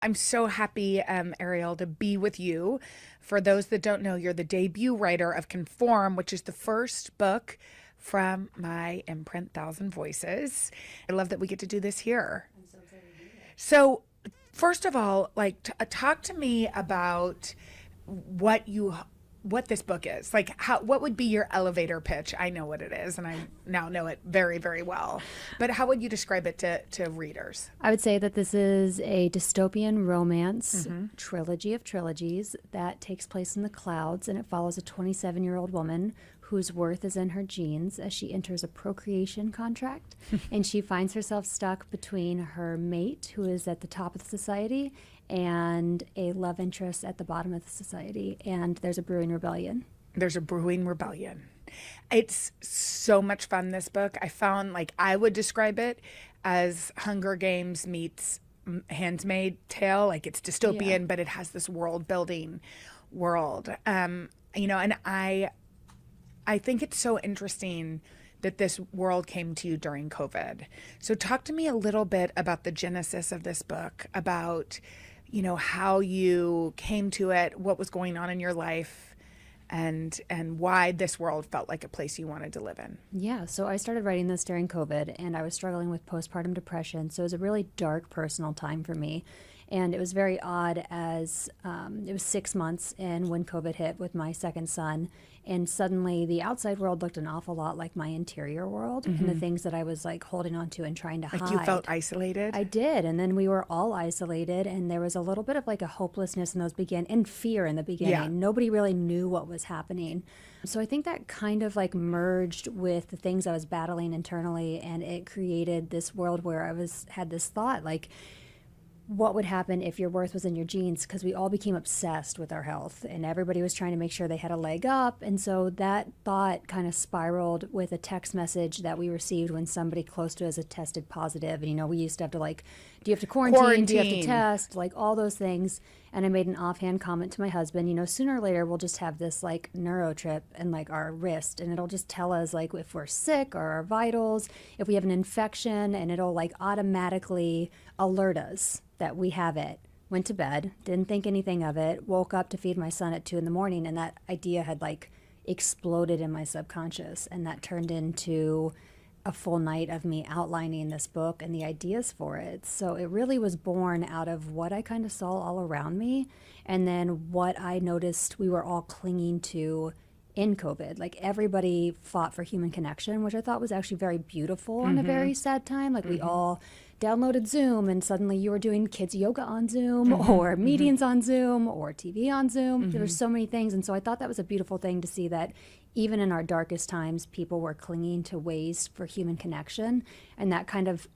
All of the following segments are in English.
I'm so happy, Ariel, to be with you. For those that don't know, you're the debut writer of Conform, which is the first book from my imprint Thousand Voices. I love that we get to do this here. I'm so excited to be here. So, first of all, talk to me about what you what this book is. Like, what would be your elevator pitch? I know what it is, and I now know it very, very well. But how would you describe it to readers? I would say that this is a dystopian romance trilogy of trilogies that takes place in the clouds, and it follows a 27-year-old woman whose worth is in her genes as she enters a procreation contract. And she finds herself stuck between her mate, who is at the top of the society, and a love interest at the bottom of the society. And there's a brewing rebellion. There's a brewing rebellion. It's so much fun, this book. I found, like, I would describe it as Hunger Games meets Handmaid's Tale. Like, it's dystopian, but it has this world building world. And I think it's so interesting that this world came to you during COVID. So talk to me a little bit about the genesis of this book, about, how you came to it, what was going on in your life, and why this world felt like a place you wanted to live in. Yeah, so I started writing this during COVID, and I was struggling with postpartum depression. So it was a really dark personal time for me. And it was very odd as it was 6 months in when COVID hit with my second son. And suddenly the outside world looked an awful lot like my interior world and the things that I was like holding on to and trying to hide. Like, you felt isolated? I did. And then we were all isolated, and there was a little bit of like a hopelessness in those and fear in the beginning. Yeah. Nobody really knew what was happening. So I think that kind of like merged with the things I was battling internally, and it created this world where had this thought like, what would happen if your worth was in your genes? Because we all became obsessed with our health, and everybody was trying to make sure they had a leg up. And so that thought kind of spiraled with a text message that we received when somebody close to us had tested positive. And, we used to have to do you have to quarantine? Do you have to test? Like all those things. And I made an offhand comment to my husband, sooner or later we'll just have this like neuro trip in like our wrist, and it'll just tell us like if we're sick or our vitals, if we have an infection, and it'll like automatically alert us that we have it. Went to bed, didn't think anything of it, woke up to feed my son at 2 a.m, and that idea had like exploded in my subconscious, and that turned into a full night of me outlining this book and the ideas for it. So it really was born out of what I kind of saw all around me, and then what I noticed we were all clinging to in COVID. Like everybody fought for human connection, which I thought was actually very beautiful in a very sad time. Like we all downloaded Zoom, and suddenly you were doing kids yoga on Zoom or meetings on Zoom or TV on Zoom. There were so many things. And so I thought that was a beautiful thing to see that even in our darkest times, people were clinging to ways for human connection. And that kind of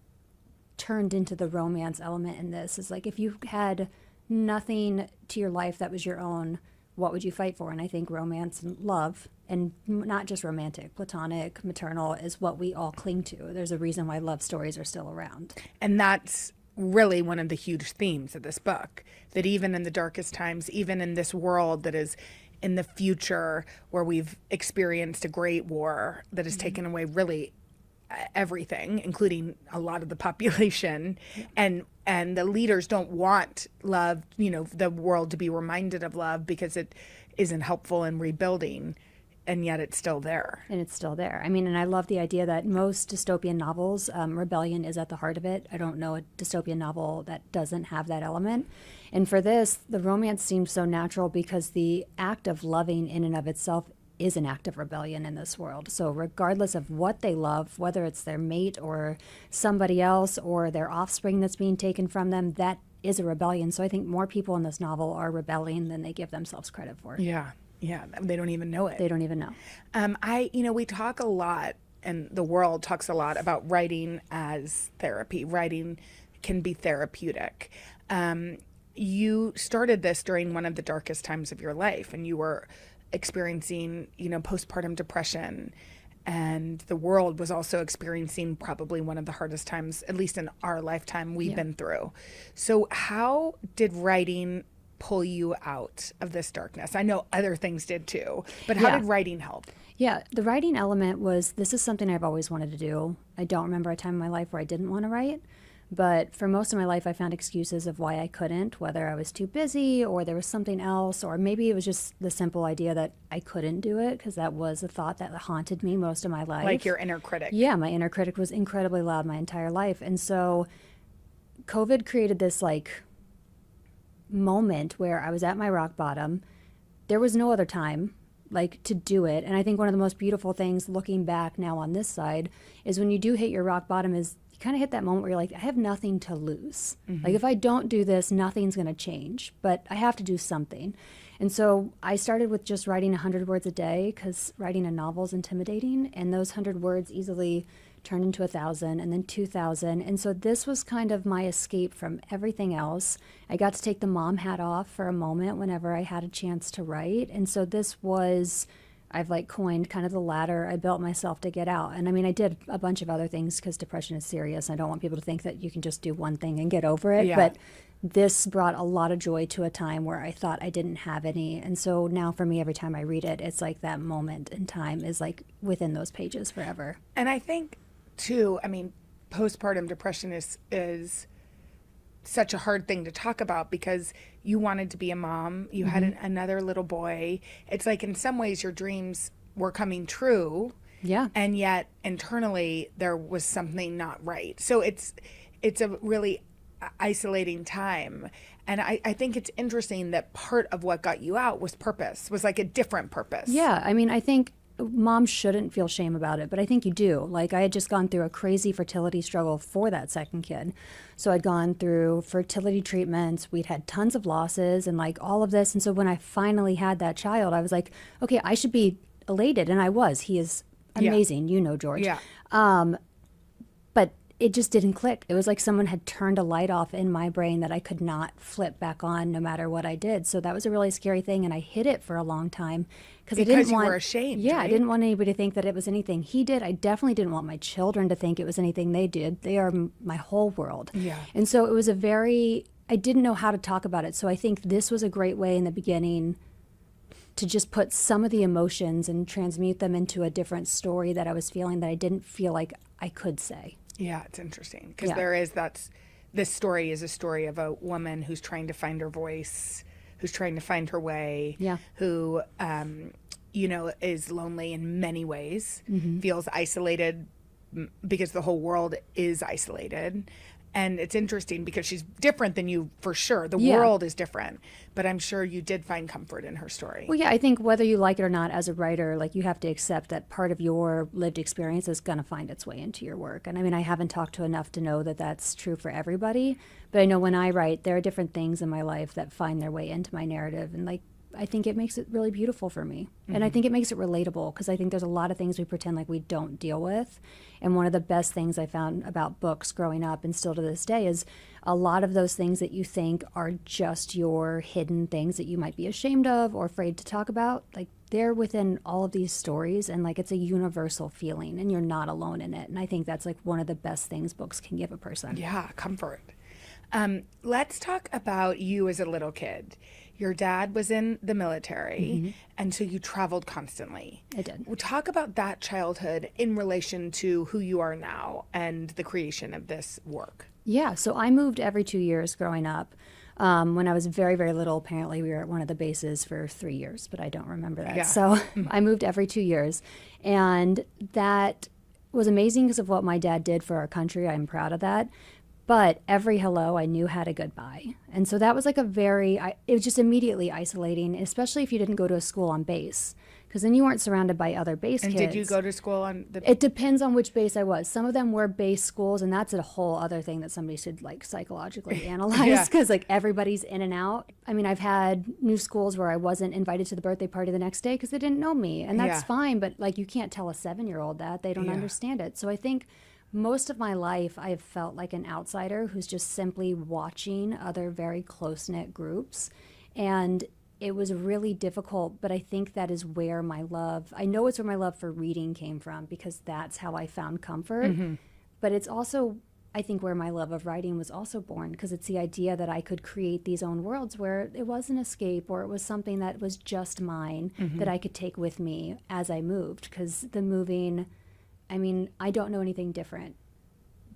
turned into the romance element in this. Is like, if you had nothing to your life that was your own, what would you fight for? And I think romance and love, and not just romantic, platonic, maternal, is what we all cling to. There's a reason why love stories are still around. And that's really one of the huge themes of this book, that even in the darkest times, even in this world that is in the future where we've experienced a great war that has taken away really everything, including a lot of the population, and the leaders don't want love, the world to be reminded of love because it isn't helpful in rebuilding, and yet it's still there. And it's still there. I mean, and I love the idea that most dystopian novels, rebellion is at the heart of it. I don't know a dystopian novel that doesn't have that element. And for this, the romance seems so natural because the act of loving in and of itself is an act of rebellion in this world. So regardless of what they love, whether it's their mate or somebody else or their offspring that's being taken from them, that is a rebellion. So I think more people in this novel are rebelling than they give themselves credit for. Yeah. They don't even know it. They don't even know. We talk a lot, and the world talks a lot about writing as therapy. Writing can be therapeutic. You started this during one of the darkest times of your life, and you were experiencing, postpartum depression, and the world was also experiencing probably one of the hardest times, at least in our lifetime, we've been through. So how did writing pull you out of this darkness? I know other things did too, but how did writing help? Yeah, the writing element was, this is something I've always wanted to do. I don't remember a time in my life where I didn't want to write. But for most of my life, I found excuses of why I couldn't, whether I was too busy or there was something else, or maybe it was just the simple idea that I couldn't do it, because that was a thought that haunted me most of my life. Like your inner critic. Yeah, my inner critic was incredibly loud my entire life. And so COVID created this like moment where I was at my rock bottom. There was no other time like to do it. And I think one of the most beautiful things looking back now on this side is when you do hit your rock bottom is you kind of hit that moment where you're like, I have nothing to lose. Like if I don't do this, nothing's going to change, but I have to do something. And so I started with just writing 100 words a day, because writing a novel is intimidating, and those 100 words easily turned into 1,000 and then 2,000. And so this was kind of my escape from everything else. I got to take the mom hat off for a moment whenever I had a chance to write. And so this was, I've like coined kind of the ladder I built myself to get out. And I mean, I did a bunch of other things because depression is serious. I don't want people to think that you can just do one thing and get over it. Yeah. But this brought a lot of joy to a time where I thought I didn't have any. And so now for me, every time I read it, it's like that moment in time is like within those pages forever. And I think too, I mean, postpartum depression is such a hard thing to talk about, because you wanted to be a mom, you had another little boy. It's like in some ways your dreams were coming true. Yeah. And yet internally there was something not right. So it's a really isolating time. And I think it's interesting that part of what got you out was purpose, was like a different purpose. Yeah. I mean, I think moms shouldn't feel shame about it, but I think you do. Like I had just gone through a crazy fertility struggle for that second kid. So I'd gone through fertility treatments. We'd had tons of losses and like all of this. And so when I finally had that child, I was like, okay, I should be elated. And I was. He is amazing. You know, George. Yeah. But it just didn't click. It was like someone had turned a light off in my brain that I could not flip back on no matter what I did. So that was a really scary thing. And I hid it for a long time because I didn't want, you were ashamed. Yeah, right? I didn't want anybody to think that it was anything he did. I definitely didn't want my children to think it was anything they did. They are my whole world. Yeah. And so it was I didn't know how to talk about it. So I think this was a great way in the beginning to just put some of the emotions and transmute them into a different story that I was feeling that I didn't feel like I could say. Yeah, it's interesting because this story is a story of a woman who's trying to find her voice, who's trying to find her way, who, is lonely in many ways, feels isolated because the whole world is isolated. And it's interesting because she's different than you for sure. The world is different, but I'm sure you did find comfort in her story. Well, yeah, I think whether you like it or not as a writer, like you have to accept that part of your lived experience is going to find its way into your work. And I mean, I haven't talked to enough to know that that's true for everybody, but I know when I write, there are different things in my life that find their way into my narrative. And like, I think it makes it really beautiful for me. And I think it makes it relatable because I think there's a lot of things we pretend like we don't deal with. And one of the best things I found about books growing up and still to this day is a lot of those things that you think are just your hidden things that you might be ashamed of or afraid to talk about, like they're within all of these stories, and like it's a universal feeling and you're not alone in it. And I think that's like one of the best things books can give a person. Yeah, comfort. Let's talk about you as a little kid. Your dad was in the military, and so you traveled constantly. I did. We'll talk about that childhood in relation to who you are now and the creation of this work. Yeah, so I moved every 2 years growing up. When I was very, very little, apparently we were at one of the bases for 3 years, but I don't remember that. Yeah. So I moved every 2 years. And that was amazing because of what my dad did for our country. I'm proud of that. But every hello I knew had a goodbye. And so that was like it was just immediately isolating, especially if you didn't go to a school on base. Because then you weren't surrounded by other base And kids. did you go to school on the... It depends on which base I was. Some of them were base schools, and that's a whole other thing that somebody should like psychologically analyze because like everybody's in and out. I mean, I've had new schools where I wasn't invited to the birthday party the next day because they didn't know me, and that's fine. But like you can't tell a 7-year-old that. They don't understand it. So I think most of my life I've felt like an outsider who's just simply watching other very close-knit groups. And it was really difficult, but I think that is where I know it's where my love for reading came from because that's how I found comfort. But it's also, I think, where my love of writing was also born because it's the idea that I could create these own worlds where it was an escape or it was something that was just mine that I could take with me as I moved. Because the moving, I mean, I don't know anything different,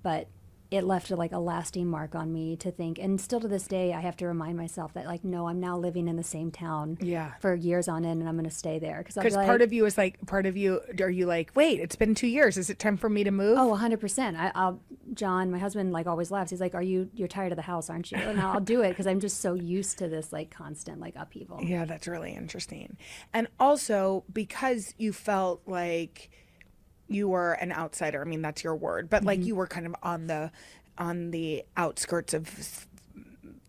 but it left like a lasting mark on me to think, and still to this day I have to remind myself that like, no, I'm now living in the same town for years on end, and I'm going to stay there because part of you is like, are you like, wait, it's been 2 years, is it time for me to move? Oh, 100%. I'll John, my husband, like always laughs. He's like, you're tired of the house, aren't you? And I'll do it because I'm just so used to this like constant like upheaval. Yeah, that's really interesting. And also because you felt like you were an outsider. I mean, that's your word, but like you were kind of on the outskirts of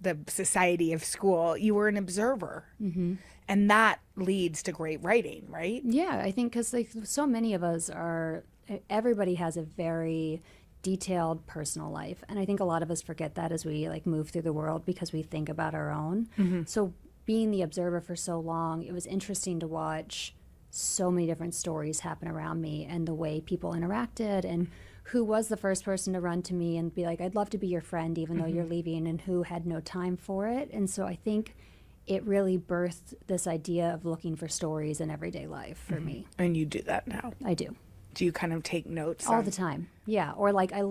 the society of school. You were an observer, and that leads to great writing, right? Yeah, I think because like so many of us are, everybody has a very detailed personal life, and I think a lot of us forget that as we like move through the world because we think about our own. So being the observer for so long, it was interesting to watch so many different stories happen around me and the way people interacted and who was the first person to run to me and be like, I'd love to be your friend even though you're leaving, and who had no time for it. And so I think it really birthed this idea of looking for stories in everyday life for me. And you do that now. I do. Do you kind of take notes? All the time. Yeah. Or like I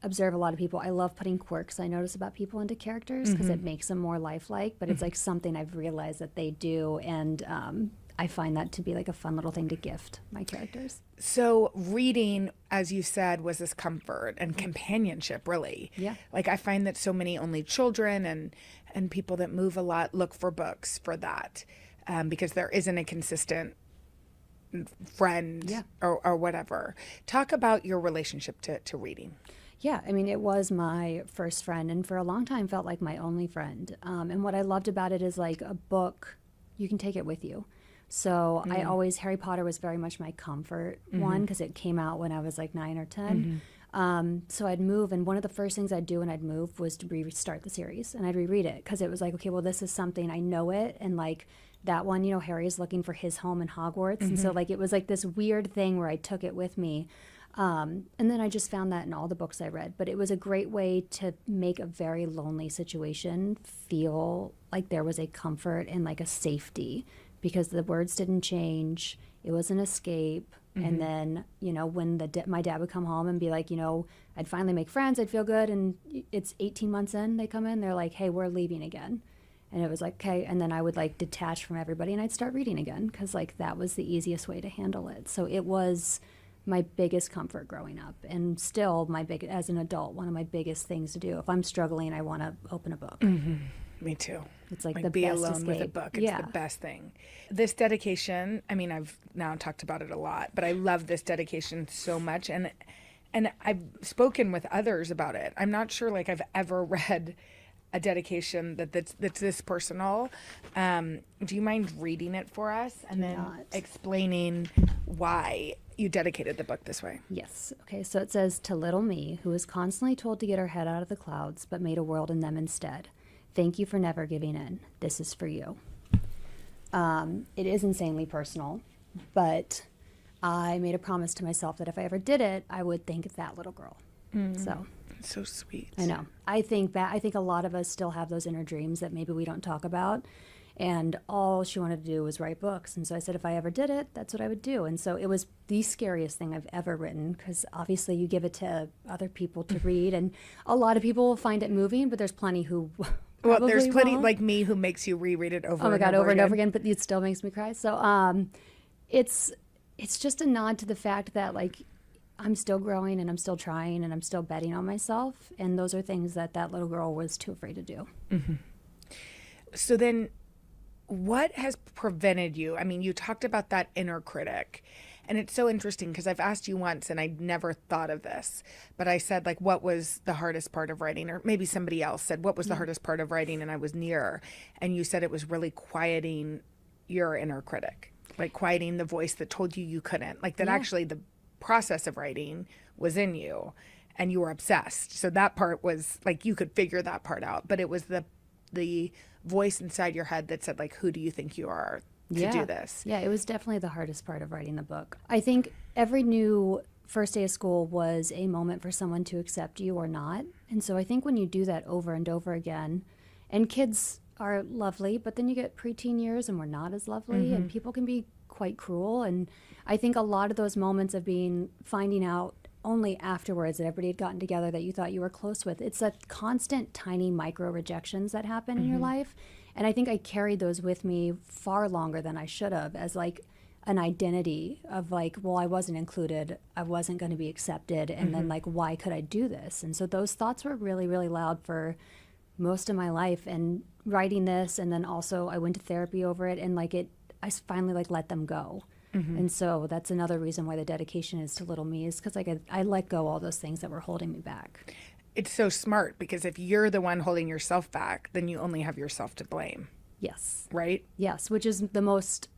observe a lot of people. I love putting quirks I notice about people into characters because it makes them more lifelike, but it's like something I've realized that they do, and I find that to be like a fun little thing to gift my characters. So reading, as you said, was this comfort and companionship, really. Yeah. Like I find that so many only children and people that move a lot look for books for that, because there isn't a consistent friend or whatever. Talk about your relationship to reading. Yeah, I mean, it was my first friend, and for a long time felt like my only friend. And what I loved about it is like a book, you can take it with you. So Harry Potter was very much my comfort one because it came out when I was like 9 or 10. So I'd move, and one of the first things I'd do when I'd move was to restart the series, and I'd reread it because it was like, okay, well, this is something, I know it, and like that one, you know, Harry's looking for his home in Hogwarts, and so like it was like this weird thing where I took it with me. And then I just found that in all the books I read. But it was a great way to make a very lonely situation feel like there was a comfort and like a safety, because the words didn't change. It was an escape. And then, you know, when my dad would come home and be like, you know, I'd finally make friends, I'd feel good. And it's 18 months in, they come in, they're like, hey, we're leaving again. And it was like, okay. And then I would like detach from everybody and I'd start reading again because like that was the easiest way to handle it. So it was my biggest comfort growing up, and still as an adult, one of my biggest things to do. If I'm struggling, I want to open a book. Me too. It's like the be best alone escape. with a book. It's the best thing. This dedication, I mean, I've now talked about it a lot, but I love this dedication so much, and I've spoken with others about it. I'm not sure like I've ever read a dedication that's this personal. Do you mind reading it for us and then explaining why you dedicated the book this way? Yes. Okay, so it says, to little me, who was constantly told to get her head out of the clouds, but made a world in them instead. Thank you for never giving in. This is for you. It is insanely personal, but I made a promise to myself that if I ever did it, I would thank that little girl. So it's so sweet. I know. I think a lot of us still have those inner dreams that maybe we don't talk about. And all she wanted to do was write books. And so I said, if I ever did it, that's what I would do. And so it was the scariest thing I've ever written, because obviously you give it to other people to read. And a lot of people will find it moving, but there's plenty who well, there's plenty won't. like me who makes you reread it over oh my and God, over over again. and over again, but it still makes me cry. So it's just a nod to the fact that like I'm still growing and I'm still trying and I'm still betting on myself. And those are things that little girl was too afraid to do. So then what has prevented you? I mean, you talked about that inner critic, and it's so interesting because I've asked you once and I never thought of this, but I said like, what was the hardest part of writing? Or maybe somebody else said, what was the hardest part of writing? And I was near, and you said it was really quieting your inner critic, like quieting the voice that told you couldn't, like that actually the process of writing was in you and you were obsessed. So that part was like, you could figure that part out, but it was the voice inside your head that said like, who do you think you are to do this? Yeah, it was definitely the hardest part of writing the book. I think every new first day of school was a moment for someone to accept you or not. And so I think when you do that over and over again, and kids are lovely, but then you get preteen years and we're not as lovely, and people can be quite cruel. And I think a lot of those moments of finding out only afterwards that everybody had gotten together that you thought you were close with. It's that constant tiny micro rejections that happen in your life. And I think I carried those with me far longer than I should have, as like an identity of like, well, I wasn't included, I wasn't going to be accepted, and then like, why could I do this? And so those thoughts were really, really loud for most of my life. And writing this, and then also I went to therapy over it, and like I finally like let them go. And so that's another reason why the dedication is to little me, is because like I let go all those things that were holding me back. It's so smart, because if you're the one holding yourself back, then you only have yourself to blame. Yes. Right? Yes, which is the most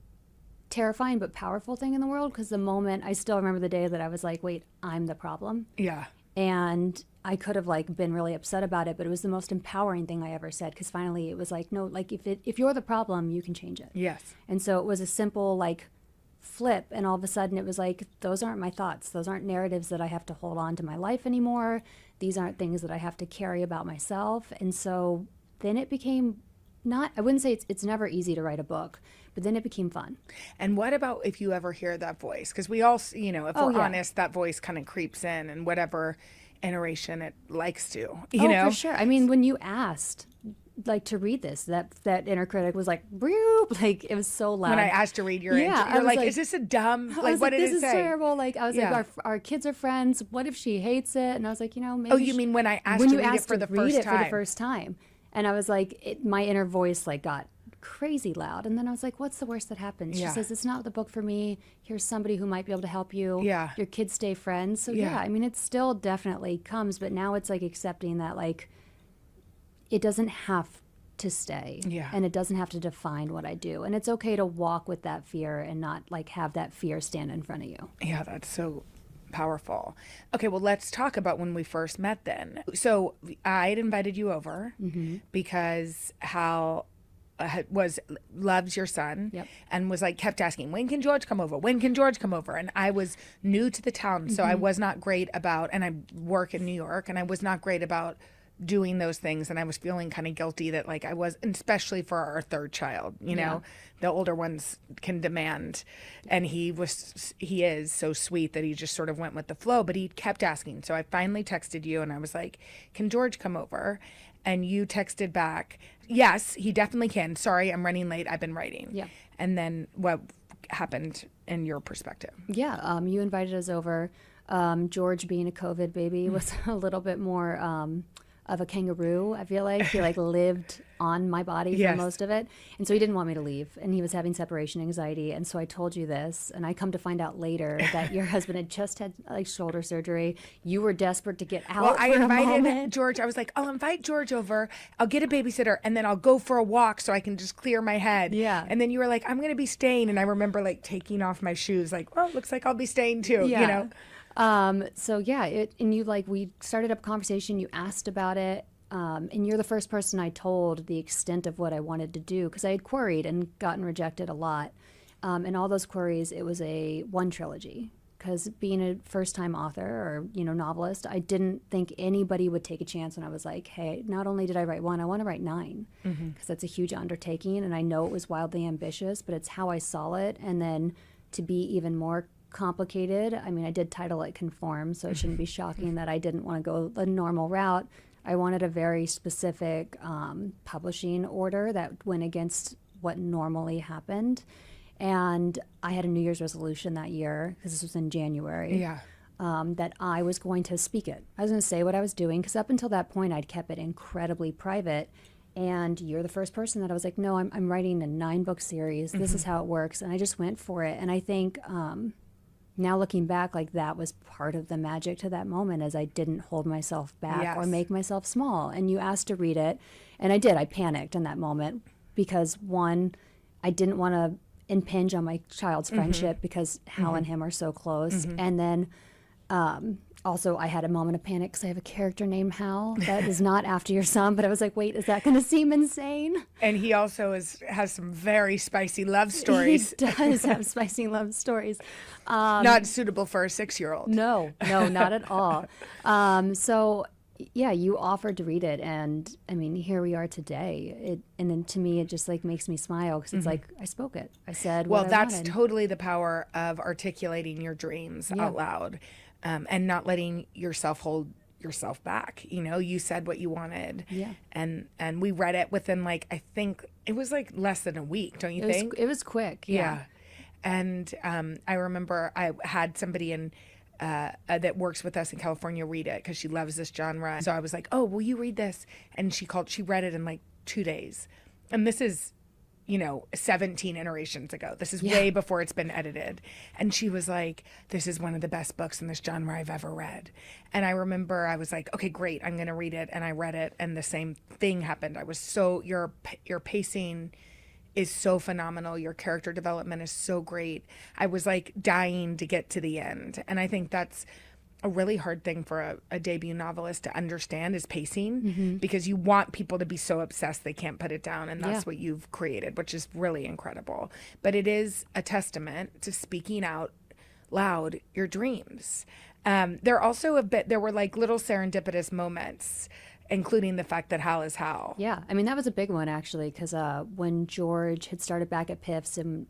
terrifying but powerful thing in the world, because the moment, I still remember the day that I was like, wait, I'm the problem. Yeah. And I could have like been really upset about it, but it was the most empowering thing I ever said, because finally it was like, no, like if you're the problem, you can change it. Yes. And so it was a simple like flip, and all of a sudden it was like, those aren't my thoughts, those aren't narratives that I have to hold on to my life anymore, these aren't things that I have to carry about myself. And so then it became not, I wouldn't say it's never easy to write a book, but then it became fun. And what about if you ever hear that voice? Because we all, you know, if we're honest, that voice kind of creeps in, and whatever iteration it likes to, you know? For sure. I mean, when you asked like to read this, that inner critic was like, "Broop," like it was so loud. When I asked to read your intro, you're like, is this a dumb, like, what did it say? This is terrible. Like, I was like, our kids are friends. What if she hates it? And I was like, you know, maybe. Oh, you mean when I asked to read it for the first time? And I was like, my inner voice like got crazy loud. And then I was like, what's the worst that happens? She says, it's not the book for me. Here's somebody who might be able to help you. Yeah. Your kids stay friends. So yeah, I mean, it still definitely comes, but now it's like accepting that like it doesn't have to stay. Yeah. And it doesn't have to define what I do. And it's okay to walk with that fear and not like have that fear stand in front of you. Yeah, that's so powerful. Okay, well, let's talk about when we first met then. So I had invited you over because Hal loves your son. Yep. And was like, kept asking, when can George come over? When can George come over? And I was new to the town, so I was not great about, and I work in New York, and I was not great about doing those things, and I was feeling kind of guilty that like I was, especially for our third child, you know, the older ones can demand, and he is so sweet that he just sort of went with the flow, but he kept asking. So I finally texted you, and I was like, can George come over? And you texted back, yes, he definitely can. Sorry, I'm running late. I've been writing. Yeah. And then what happened in your perspective? Yeah, you invited us over. George, being a COVID baby, was a little bit more of a kangaroo. I feel like he like lived on my body for most of it, and so he didn't want me to leave, and he was having separation anxiety. And so I told you this, and I come to find out later that your husband had just had like shoulder surgery. You were desperate to get out. Well, I for invited George. I was like, I'll invite George over, I'll get a babysitter, and then I'll go for a walk so I can just clear my head. Yeah. And then you were like, I'm gonna be staying, and I remember like taking off my shoes, like, well, looks like I'll be staying too. You know. So yeah, and you like, we started up a conversation, you asked about it, and you're the first person I told the extent of what I wanted to do, because I had queried and gotten rejected a lot. And all those queries, it was one trilogy, because being a first-time author or, you know, novelist, I didn't think anybody would take a chance when I was like, hey, not only did I write one, I want to write 9, because that's a huge undertaking, and I know it was wildly ambitious, but it's how I saw it. And then to be even more complicated, I mean, I did title it Conform, so it shouldn't be shocking that I didn't want to go the normal route. I wanted a very specific publishing order that went against what normally happened. And I had a New Year's resolution that year, because this was in January, that I was going to speak it. I was going to say what I was doing, because up until that point, I'd kept it incredibly private. And you're the first person that I was like, no, I'm writing a 9-book series. This is how it works. And I just went for it. And I think now looking back, like that was part of the magic to that moment, as I didn't hold myself back or make myself small. And you asked to read it, and I did. I panicked in that moment because, one, I didn't want to impinge on my child's friendship, because Hal and him are so close. And then also I had a moment of panic because I have a character named Hal that is not after your son, but I was like, wait, is that going to seem insane? And he also has some very spicy love stories. He does have spicy love stories. Not suitable for a 6-year-old. No, not at all. So yeah, you offered to read it, and I mean, here we are today. And then to me, it just like makes me smile, because it's like, I spoke it. I said, well, what that's I wanted. totally the power of articulating your dreams out loud. and not letting yourself hold yourself back. You know, you said what you wanted. Yeah. And we read it within like, I think it was like less than a week, don't you think? It was quick. Yeah. And I remember I had somebody in that works with us in California read it because she loves this genre. So I was like, oh, will you read this? And she read it in like 2 days. And this is, 17 iterations ago. This is way before it's been edited. And she was like, this is one of the best books in this genre I've ever read. And I remember I was like, okay, great, I'm going to read it. And I read it, and the same thing happened. I was so, your pacing is so phenomenal. Your character development is so great. I was like dying to get to the end. And I think that's a really hard thing for a debut novelist to understand is pacing, because you want people to be so obsessed they can't put it down. And that's what you've created, which is really incredible. But it is a testament to speaking out loud your dreams. There were like little serendipitous moments, including the fact that Hal is Hal. Yeah, I mean, that was a big one, actually, because when George had started back at Piff's, and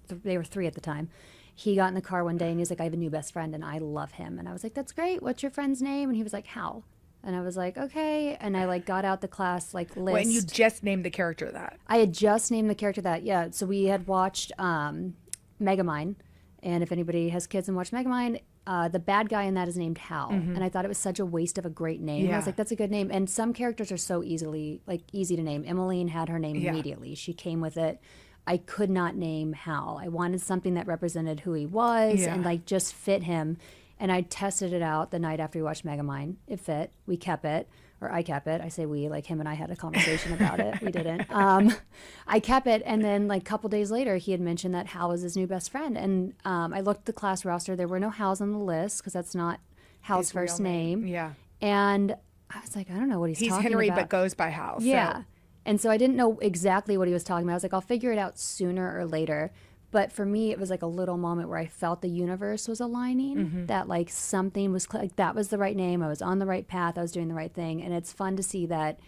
they were 3 at the time, he got in the car one day and he was like, I have a new best friend and I love him. And I was like, that's great. What's your friend's name? And he was like, Hal. And I was like, okay. And I like got out the class like list. When you just named the character that. I had just named the character that, yeah. So we had watched Megamind. And if anybody has kids and watched Megamind, the bad guy in that is named Hal. And I thought it was such a waste of a great name. Yeah. I was like, that's a good name. And some characters are so easy to name. Emmeline had her name immediately. She came with it. I could not name Hal. I wanted something that represented who he was and like just fit him. And I tested it out the night after we watched Megamind. It fit. We kept it. Or I kept it. I say we, like him and I had a conversation about it. We didn't. I kept it. And then like a couple days later, he had mentioned that Hal was his new best friend. And I looked at the class roster. There were no Hals on the list because that's not Hal's His first real name. Yeah. And I was like, I don't know what he's talking about. He's Henry, but goes by Hal. Yeah. So. And so I didn't know exactly what he was talking about. I was like, I'll figure it out sooner or later. But for me, it was like a little moment where I felt the universe was aligning, that like something was like that was the right name. I was on the right path. I was doing the right thing. And it's fun to see that,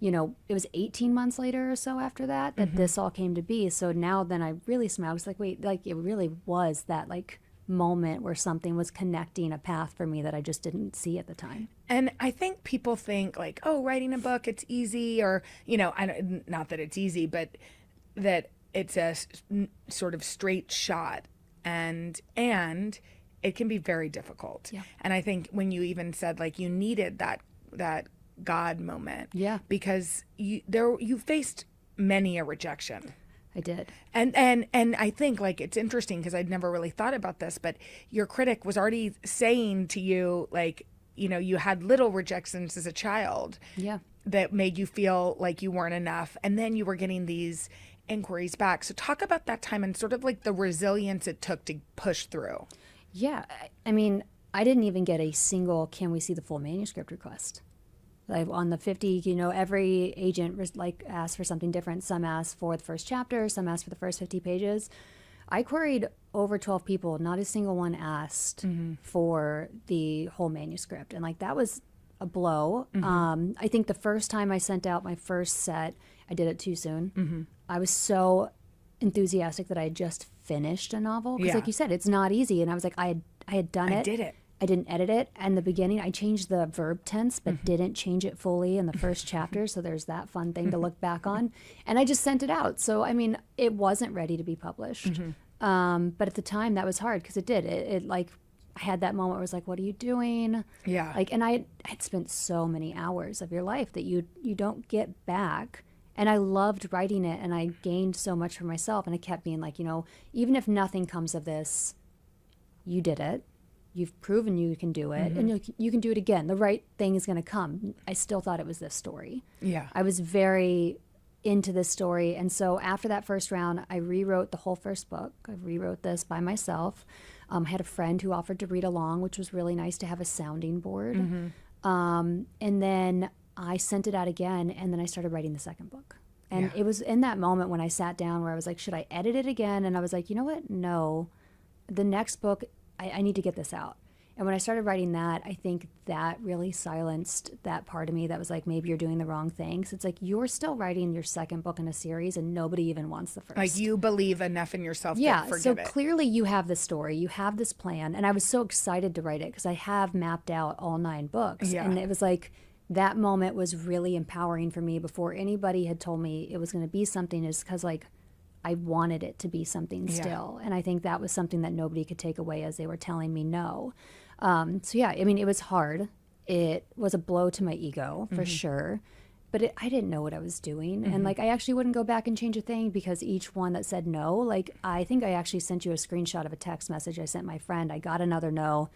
it was 18 months later or so after that this all came to be. So now then I really smiled. I was like, wait, like it really was that like moment where something was connecting a path for me that I just didn't see at the time. And I think people think like, oh, writing a book, it's easy, or, not that it's easy, but that it's a sort of straight shot, and it can be very difficult. Yeah. And I think when you even said like you needed that God moment, because you faced many a rejection. I did. And I think like it's interesting because I'd never really thought about this, but your critic was already saying to you like, you had little rejections as a child. Yeah. That made you feel like you weren't enough, and then you were getting these inquiries back. So talk about that time and sort of like the resilience it took to push through. Yeah. I mean, I didn't even get a single can we see the full manuscript request. Like on the 50, every agent like asked for something different. Some asked for the first chapter, some asked for the first 50 pages. I queried over 12 people. Not a single one asked for the whole manuscript. And like that was a blow. I think the first time I sent out my first set, I did it too soon. I was so enthusiastic that I had just finished a novel. Because like you said, it's not easy. And I was like, I had done it. I did it. I didn't edit it. And the beginning, I changed the verb tense, but didn't change it fully in the first chapter. So there's that fun thing to look back on. And I just sent it out. So, I mean, it wasn't ready to be published. But at the time, that was hard because it did. It like, I had that moment where I was like, what are you doing? Yeah. Like, and I had spent so many hours of your life that you don't get back. And I loved writing it, and I gained so much for myself. And I kept being like, even if nothing comes of this, you did it. You've proven you can do it, and you can do it again. The right thing is going to come. I still thought it was this story. Yeah. I was very into this story. And so after that first round, I rewrote the whole first book. I rewrote this by myself. I had a friend who offered to read along, which was really nice to have a sounding board. And then I sent it out again, and then I started writing the second book. And it was in that moment when I sat down where I was like, should I edit it again? And I was like, you know what? No. The next book, I need to get this out. And when I started writing that, I think that really silenced that part of me that was like, maybe you're doing the wrong thing. So it's like, you're still writing your second book in a series and nobody even wants the first. Like, you believe enough in yourself yeah, to forgive so it. clearly you have this story, you have this plan. And I was so excited to write it because I have mapped out all 9 books. Yeah. And it was like, that moment was really empowering for me before anybody had told me it was going to be something, is because like, I wanted it to be something still. And I think that was something that nobody could take away as they were telling me no. So yeah, I mean, it was hard. It was a blow to my ego for sure, but I didn't know what I was doing. And like, I actually wouldn't go back and change a thing because each one that said no, like, I think I actually sent you a screenshot of a text message I sent my friend. I got another no.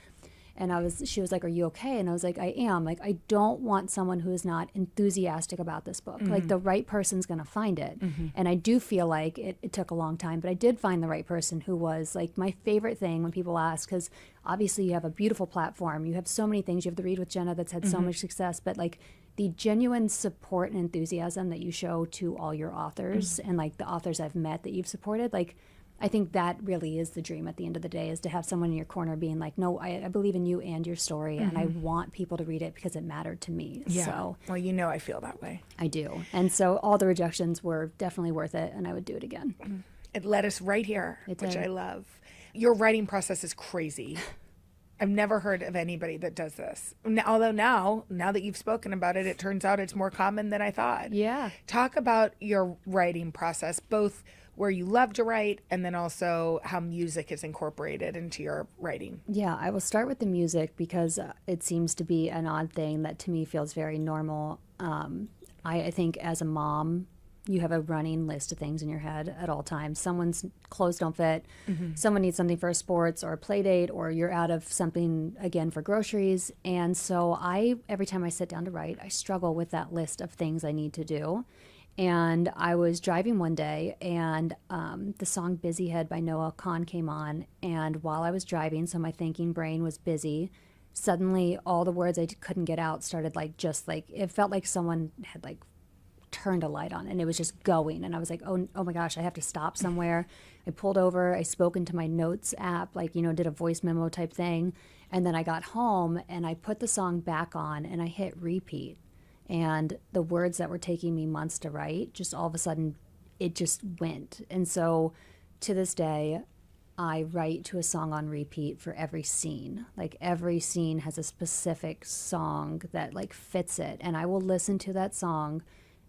And she was like, are you okay? And I was like, I am. Like, I don't want someone who is not enthusiastic about this book. Like, the right person's going to find it. And I do feel like it took a long time, but I did find the right person who was like my favorite thing when people ask, because obviously you have a beautiful platform. You have so many things. You have the Read with Jenna that's had so much success, but like the genuine support and enthusiasm that you show to all your authors and like the authors I've met that you've supported, like, I think that really is the dream at the end of the day, is to have someone in your corner being like, no, I believe in you and your story, and I want people to read it because it mattered to me. Yeah. So, well, you know, I feel that way. I do. And so all the rejections were definitely worth it, and I would do it again. It led us right here, It which did. I love. Your writing process is crazy. I've never heard of anybody that does this. Although now that you've spoken about it, it turns out it's more common than I thought. Yeah. Talk about your writing process, both where you love to write and then also how music is incorporated into your writing. Yeah, I will start with the music because it seems to be an odd thing that to me feels very normal. I think as a mom, you have a running list of things in your head at all times. Someone's clothes don't fit, someone needs something for sports or a play date, or you're out of something again for groceries. And so every time I sit down to write, I struggle with that list of things I need to do. And I was driving one day, and the song Busy Head by Noah Kahn came on. And while I was driving, so my thinking brain was busy, suddenly all the words I couldn't get out started it felt like someone had like turned a light on and it was just going. And I was like, oh my gosh, I have to stop somewhere. I pulled over, I spoke into my notes app, did a voice memo type thing. And then I got home and I put the song back on and I hit repeat. And the words that were taking me months to write, just all of a sudden, it just went. And so to this day, I write to a song on repeat for every scene. Like, every scene has a specific song that like fits it. And I will listen to that song,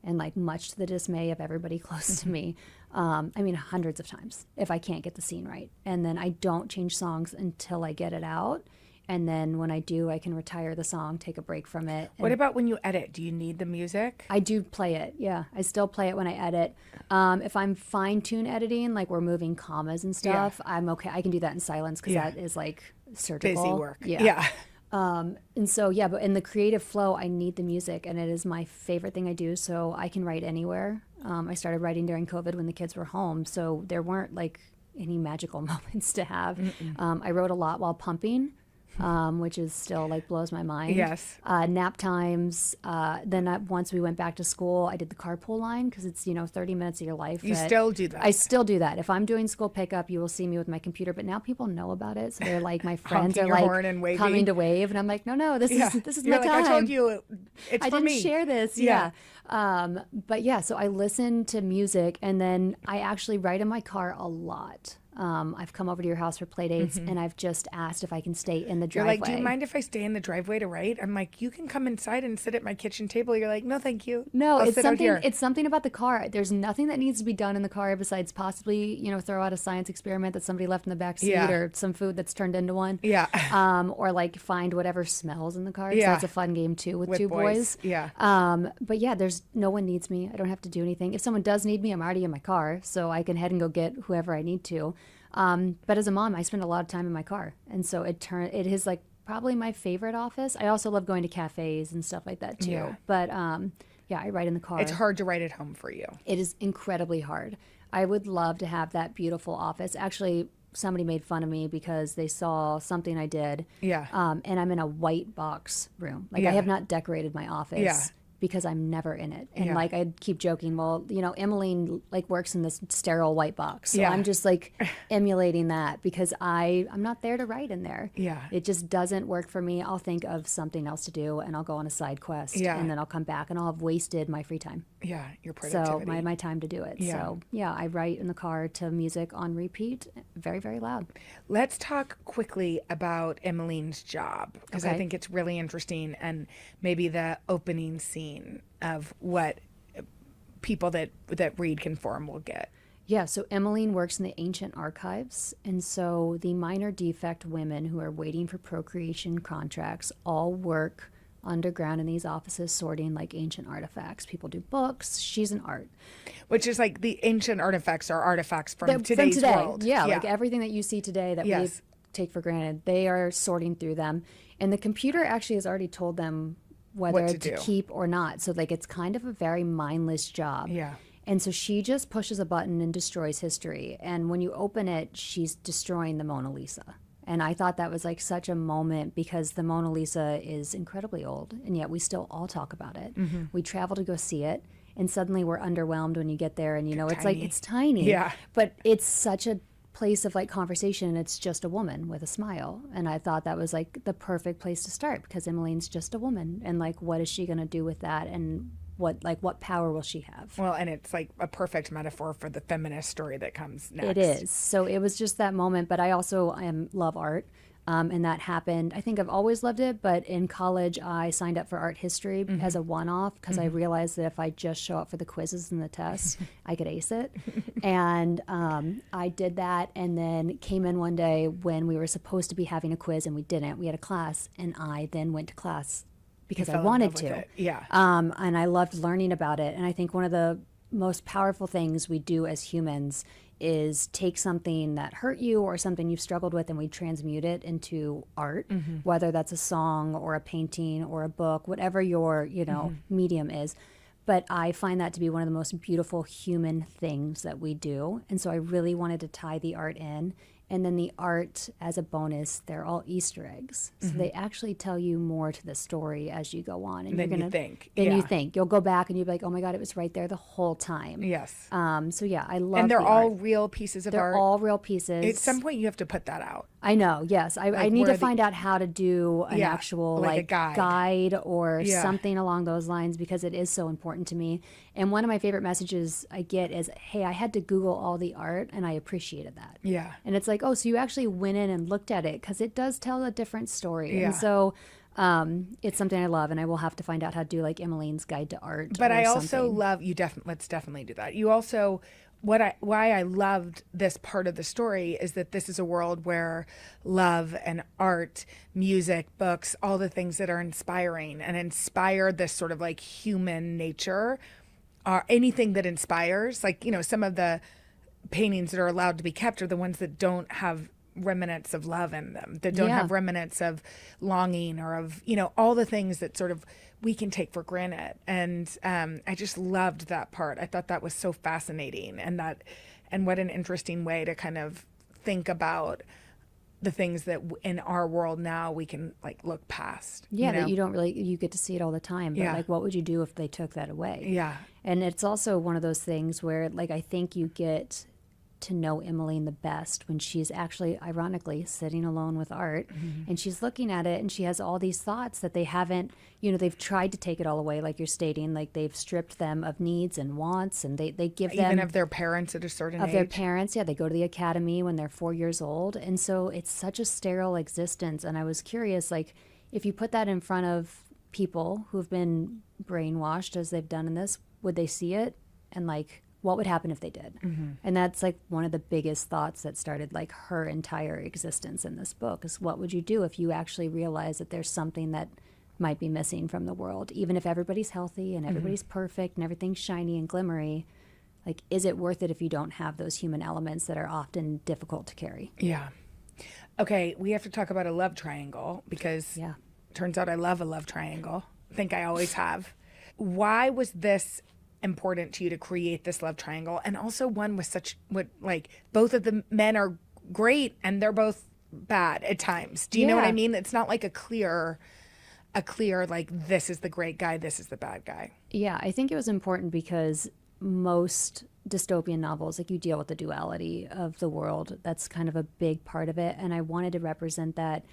and like, much to the dismay of everybody close to me, hundreds of times if I can't get the scene right. And then I don't change songs until I get it out. And then when I do, I can retire the song, take a break from it. What about when you edit? Do you need the music? I do play it, yeah. I still play it when I edit. If I'm fine-tune editing, like we're moving commas and stuff, I'm okay. I can do that in silence because that is like surgical. Busy work. Yeah. And so, but in the creative flow, I need the music, and it is my favorite thing I do, so I can write anywhere. I started writing during COVID when the kids were home, so there weren't like any magical moments to have. I wrote a lot while pumping. Which is still like blows my mind. Yes. Nap times. Then once we went back to school, I did the carpool line because it's 30 minutes of your life. You still do that? I still do that. If I'm doing school pickup, you will see me with my computer. But now people know about it, so they're like, my friends are like coming to wave, and I'm like, no, this is You're my like, time. I told you, it's I for didn't me. share this. Yeah. But yeah, so I listen to music, and then I actually write in my car a lot. I've come over to your house for play dates, and I've just asked if I can stay in the driveway. You're like, do you mind if I stay in the driveway to write? I'm like, you can come inside and sit at my kitchen table. You're like, no, thank you. No, I'll it's sit out here. something. It's something about the car. There's nothing that needs to be done in the car besides possibly, throw out a science experiment that somebody left in the back seat, or some food that's turned into one. Yeah. Or like find whatever smells in the car. Yeah. That's a fun game too with two boys. Yeah. But yeah, no one needs me. I don't have to do anything. If someone does need me, I'm already in my car, so I can head and go get whoever I need to. But as a mom, I spend a lot of time in my car. And so it is like probably my favorite office. I also love going to cafes and stuff like that too. Yeah. But I write in the car. It's hard to write at home for you. It is incredibly hard. I would love to have that beautiful office. Actually, somebody made fun of me because they saw something I did. Yeah. And I'm in a white box room. Like, I have not decorated my office. Yeah. because I'm never in it. And Yeah. like I'd keep joking, well, you know, Emmeline like works in this sterile white box. So Yeah. I'm just like emulating that because I'm not there to write in there. Yeah. It just doesn't work for me. I'll think of something else to do and I'll go on a side quest Yeah. and then I'll come back and I'll have wasted my free time. Yeah, your So productivity. my time to do it. Yeah. So yeah, I write in the car to music on repeat, very, very loud. Let's talk quickly about Emmeline's job, because I Okay. think it's really interesting, and maybe the opening scene of what people that read Conform will get. Yeah, so Emmeline works in the ancient archives. And so the minor defect women who are waiting for procreation contracts all work underground in these offices sorting like ancient artifacts. People do books. She's an art. Which is like the ancient artifacts are artifacts from today's today. world. Yeah, like everything that you see today that Yes. we take for granted, they are sorting through them. And the computer actually has already told them whether What to to do. keep or not. So like it's kind of a very mindless job. Yeah. And so she just pushes a button and destroys history. And when you open it, she's destroying the Mona Lisa. And I thought that was like such a moment because the Mona Lisa is incredibly old, and yet we still all talk about it. Mm-hmm. We travel to go see it, and suddenly we're underwhelmed when you get there, and you know, it's like, Tiny. it's tiny. Yeah. But it's such a place of like conversation, and it's just a woman with a smile. And I thought that was like the perfect place to start because Emmeline's just a woman. And like, what is she going to do with that? And what power will she have? Well, and it's like a perfect metaphor for the feminist story that comes next. It is. So it was just that moment. But I also love art. And that happened. I think I've always loved it. But in college, I signed up for art history as a one-off because I realized that if I just show up for the quizzes and the tests, I could ace it. And I did that and then came in one day when we were supposed to be having a quiz and we didn't. We had a class and I then went to class because I fell in wanted love with to. it. Yeah. And I loved learning about it. And I think one of the most powerful things we do as humans is take something that hurt you or something you've struggled with and we transmute it into art, whether that's a song or a painting or a book, whatever your, you know, medium is. But I find that to be one of the most beautiful human things that we do. And so I really wanted to tie the art in. And then the art, as a bonus, they're all Easter eggs. So they actually tell you more to the story as you go on. And Than you're you gonna, think. Than Yeah. you think. You'll go back and you'll be like, oh my God, it was right there the whole time. Yes. So yeah, I love And they're the all art. real pieces of They're art. all real pieces. At some point, you have to put that out. I know, yes. I need where to the- find out how to do an Yeah, actual like a guide. or Yeah. something along those lines because it is so important to me. And one of my favorite messages I get is, hey, I had to Google all the art and I appreciated that. Yeah. And it's like, oh, so you actually went in and looked at it because it does tell a different story. Yeah. And so it's something I love and I will have to find out how to do like Emmeline's Guide to Art. But or I also something. love you. Let's definitely do that. You also why I loved this part of the story is that this is a world where love and art, music, books, all the things that are inspiring and inspire this sort of like human nature, are anything that inspires. Like, you know, some of the paintings that are allowed to be kept are the ones that don't have remnants of love in them, that don't Yeah. have remnants of longing or of, you know, all the things that sort of we can take for granted. And I just loved that part. I thought that was so fascinating, and what an interesting way to kind of think about the things that in our world now we can like look past. Yeah, you know? that you don't really, you get to see it all the time. But Yeah. like, what would you do if they took that away? Yeah. And it's also one of those things where, like, I think you get to know Emmeline the best when she's actually, ironically, sitting alone with art and she's looking at it and she has all these thoughts that they haven't, you know, they've tried to take it all away, like you're stating, like they've stripped them of needs and wants and they give them. Even of their parents at a certain Of age. their parents, yeah, they go to the academy when they're 4 years old. And so it's such a sterile existence. And I was curious, like, if you put that in front of people who've been brainwashed as they've done in this, would they see it? And like, what would happen if they did? And that's like one of the biggest thoughts that started like her entire existence in this book is what would you do if you actually realize that there's something that might be missing from the world, even if everybody's healthy and everybody's perfect and everything's shiny and glimmery. Like, is it worth it if you don't have those human elements that are often difficult to carry? Yeah. Okay, we have to talk about a love triangle because Yeah. turns out I love a love triangle. I think I always have. Why was this important to you to create this love triangle? And also one with like both of the men are great and they're both bad at times. Do you know what Yeah. I mean? It's not like a clear a clear, like, this is the great guy, this is the bad guy. Yeah, I think it was important because most dystopian novels, like, you deal with the duality of the world. That's kind of a big part of it. And I wanted to represent that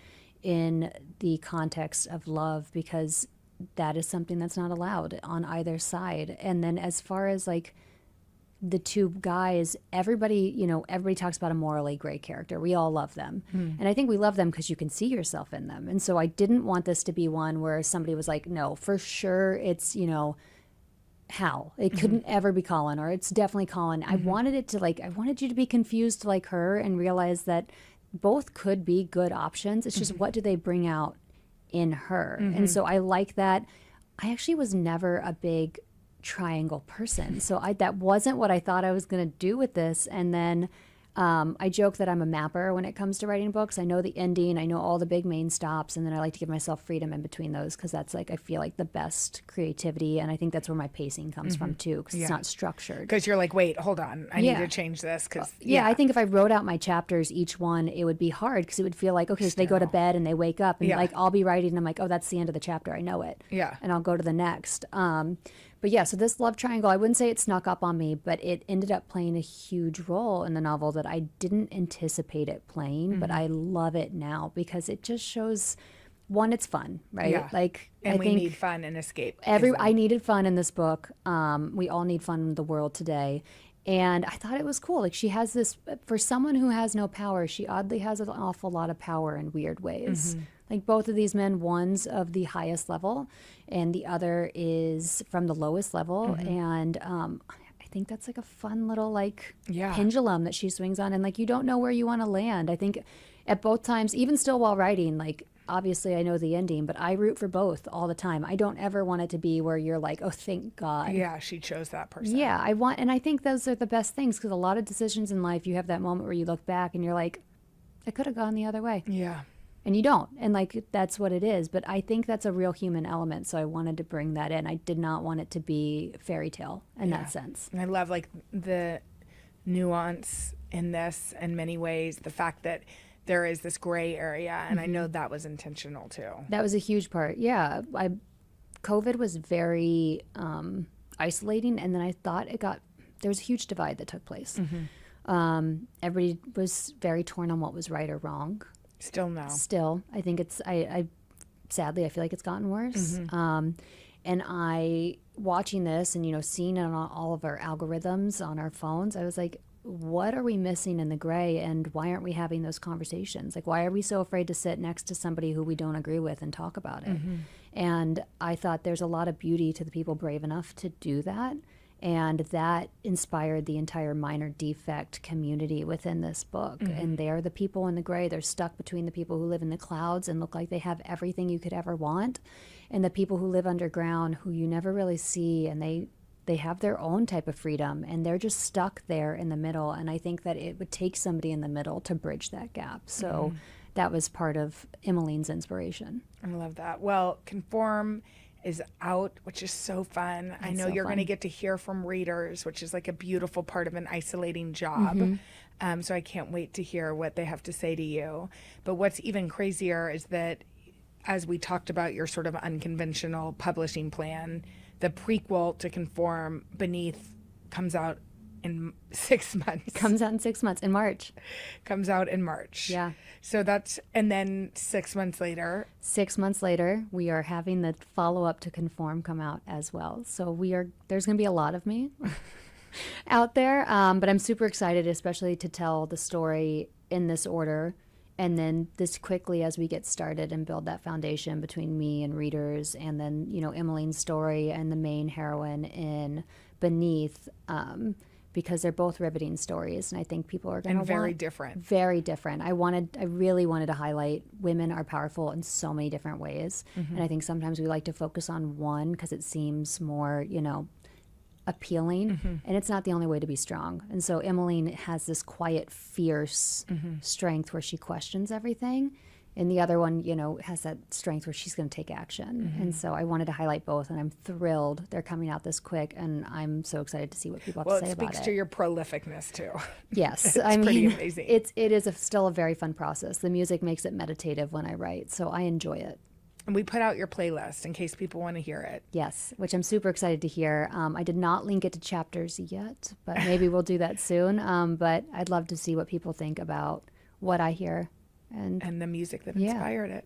in the context of love, because that is something that's not allowed on either side. And then as far as like the two guys, everybody, everybody talks about a morally gray character. We all love them. And I think we love them because you can see yourself in them. And so I didn't want this to be one where somebody was like, no, for sure it's, Hal. It couldn't ever be Colin, or it's definitely Colin. I wanted it to I wanted you to be confused like her and realize that both could be good options. It's just what do they bring out in her? And so I like that. I actually was never a big triangle person. So that wasn't what I thought I was going to do with this. And then I joke that I'm a mapper when it comes to writing books. I know the ending, I know all the big main stops, and then I like to give myself freedom in between those, because that's I feel like the best creativity. And I think that's where my pacing comes from too, because it's not structured. Because you're like, wait, hold on, I need to change this. Because I think if I wrote out my chapters, each one, it would be hard, because it would feel like, okay, so they go to bed and they wake up, and I'll be writing and I'm like, oh, that's the end of the chapter, I know it. Yeah. And I'll go to the next. But yeah, so this love triangle, I wouldn't say it snuck up on me, but it ended up playing a huge role in the novel that I didn't anticipate it playing, but I love it now because it just shows, one, it's fun, right? Yeah. I we think need fun and escape. I needed fun in this book. We all need fun in the world today. And I thought it was cool. She has this, for someone who has no power, she oddly has an awful lot of power in weird ways. Both of these men, one's of the highest level and the other is from the lowest level. And I think that's a fun little pendulum that she swings on. And you don't know where you want to land. I think at both times, even still while writing, obviously I know the ending, but I root for both all the time. I don't ever want it to be where you're like, oh, thank God. Yeah, she chose that person. Yeah, and I think those are the best things, because a lot of decisions in life, you have that moment where you look back and you're like, I could have gone the other way. Yeah. And you don't. And that's what it is. But I think that's a real human element. So I wanted to bring that in. I did not want it to be fairy tale in that sense. And I love the nuance in this in many ways. The fact that there is this gray area. And I know that was intentional too. That was a huge part. Yeah. COVID was very isolating. And then I thought there was a huge divide that took place. Everybody was very torn on what was right or wrong. Still now. Still, I think sadly, I feel like it's gotten worse. And watching this and, seeing it on all of our algorithms on our phones, I was like, what are we missing in the gray, and why aren't we having those conversations? Why are we so afraid to sit next to somebody who we don't agree with and talk about it? And I thought there's a lot of beauty to the people brave enough to do that. And that inspired the entire minor defect community within this book. And they're the people in the gray. They're stuck between the people who live in the clouds and look like they have everything you could ever want, and the people who live underground who you never really see, and they have their own type of freedom, and they're just stuck there in the middle. And I think that it would take somebody in the middle to bridge that gap. So that was part of Emmeline's inspiration. I love that. Well, Conform is out, which is so fun. I know you're going to get to hear from readers, which is a beautiful part of an isolating job. So I can't wait to hear what they have to say to you. But what's even crazier is that, as we talked about your sort of unconventional publishing plan, the prequel to Conform, Beneath, comes out in 6 months. Comes out in 6 months, in March. Comes out in March. Yeah. So and then 6 months later. 6 months later, we are having the follow-up to Conform come out as well. So there's going to be a lot of me out there. But I'm super excited, especially to tell the story in this order. And then this quickly as we get started and build that foundation between me and readers, and then, Emmeline's story and the main heroine in Beneath, because they're both riveting stories, and I think people are going to very different. Very different. I really wanted to highlight women are powerful in so many different ways, and I think sometimes we like to focus on one because it seems more, appealing, and it's not the only way to be strong. And so Emmeline has this quiet, fierce strength where she questions everything. And the other one, has that strength where she's going to take action. And so I wanted to highlight both, and I'm thrilled they're coming out this quick, and I'm so excited to see what people have to say about it. Well, it speaks to your prolificness, too. Yes. It's pretty amazing. It is still a very fun process. The music makes it meditative when I write, so I enjoy it. And we put out your playlist in case people want to hear it. Yes, which I'm super excited to hear. I did not link it to chapters yet, but maybe we'll do that soon. But I'd love to see what people think about what I hear. And the music that inspired it.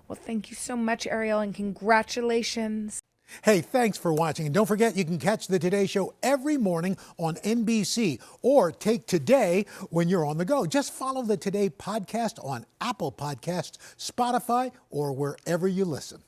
Well, thank you so much, Ariel, and congratulations. Hey, thanks for watching. And don't forget, you can catch the Today Show every morning on NBC or take Today when you're on the go. Just follow the Today podcast on Apple Podcasts, Spotify, or wherever you listen.